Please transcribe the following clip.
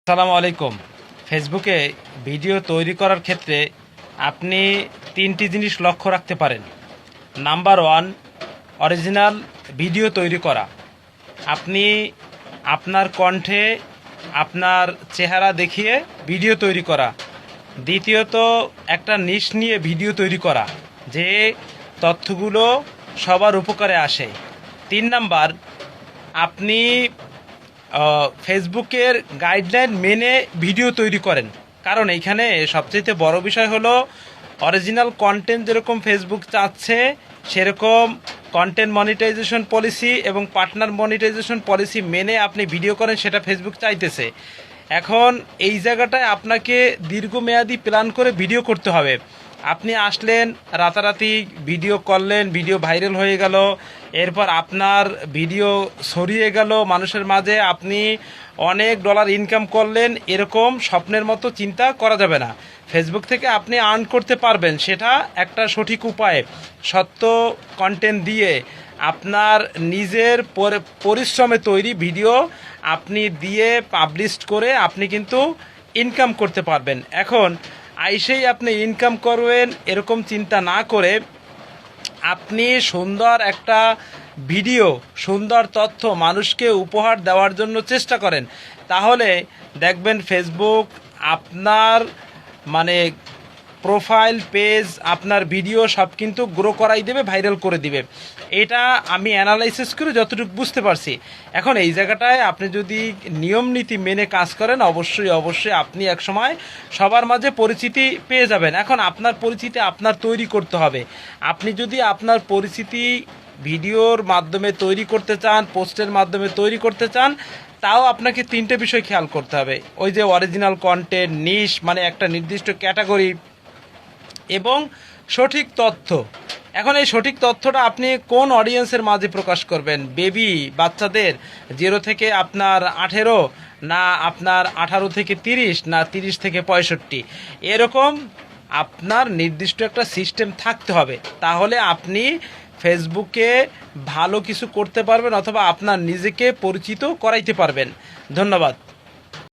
আসসালামু আলাইকুম। ফেসবুকে ভিডিও তৈরি করার ক্ষেত্রে আপনি তিনটি জিনিস লক্ষ্য রাখতে পারেন। নাম্বার ওয়ান, অরিজিনাল ভিডিও তৈরি করা। আপনি আপনার কণ্ঠে আপনার চেহারা দেখিয়ে ভিডিও তৈরি করা। দ্বিতীয়ত, একটা নিশ নিয়ে ভিডিও তৈরি করা, যে তথ্যগুলো সবার উপকারে আসে। 3 নাম্বার, আপনি ফেসবুকের গাইডলাইন মেনে ভিডিও তৈরি করেন। কারণ এইখানে সবচেয়ে বড় বিষয় হলো অরিজিনাল কন্টেন্ট যেরকম ফেসবুক চাচ্ছে, সেরকম কন্টেন্ট মনিটাইজেশন পলিসি এবং পার্টনার মনিটাইজেশন পলিসি মেনে আপনি ভিডিও করেন, সেটা ফেসবুক চাইতেছে। এখন এই জায়গাটায় আপনাকে দীর্ঘমেয়াদী প্ল্যান করে ভিডিও করতে হবে। আপনি আসলেন, রাতারাতি ভিডিও করলেন, ভিডিও ভাইরাল হয়ে গেল, এরপর আপনার ভিডিও ছড়িয়ে গেল মানুষের মাঝে, আপনি অনেক ডলার ইনকাম করলেন, এরকম স্বপ্নের মতো চিন্তা করা যাবে না। ফেসবুক থেকে আপনি আর্ন করতে পারবেন, সেটা একটা সঠিক উপায়। সত্য কন্টেন্ট দিয়ে আপনার নিজের পরিশ্রমে তৈরি ভিডিও আপনি দিয়ে পাবলিশ করে আপনি কিন্তু ইনকাম করতে পারবেন। এখন আইসেই আপনি ইনকাম করবেন এরকম চিন্তা না করে আপনি সুন্দর একটা ভিডিও, সুন্দর তথ্য মানুষকে উপহার দেওয়ার জন্য চেষ্টা করেন, তাহলে দেখবেন ফেসবুক আপনার মানে প্রোফাইল পেজ, আপনার ভিডিও সব কিন্তু গ্রো করাই দেবে, ভাইরাল করে দিবে। এটা আমি অ্যানালাইসিস করে যতটুকু বুঝতে পারছি। এখন এই জায়গাটায় আপনি যদি নিয়ম নীতি মেনে কাজ করেন, অবশ্যই আপনি একসময় সবার মাঝে পরিচিতি পেয়ে যাবেন। এখন আপনার পরিচিতি আপনার তৈরি করতে হবে। আপনি যদি আপনার পরিচিতি ভিডিওর মাধ্যমে তৈরি করতে চান, পোস্টের মাধ্যমে তৈরি করতে চান, তাও আপনাকে 3টে বিষয় খেয়াল করতে হবে। ওই যে অরিজিনাল কন্টেন্ট, নিশ মানে একটা নির্দিষ্ট ক্যাটাগরি, এবং সঠিক তথ্য। এখন এই সঠিক তথ্যটা আপনি কোন অডিয়েন্সের মাঝে প্রকাশ করবেন? বেবি বাচ্চাদের 0 থেকে আপনার 18, না আপনার 18 থেকে 30, না 30 থেকে 65, এরকম আপনার নির্দিষ্ট একটা সিস্টেম থাকতে হবে। তাহলে আপনি ফেসবুকে ভালো কিছু করতে পারবেন, অথবা আপনার নিজেকে পরিচিত করাইতে পারবেন। ধন্যবাদ।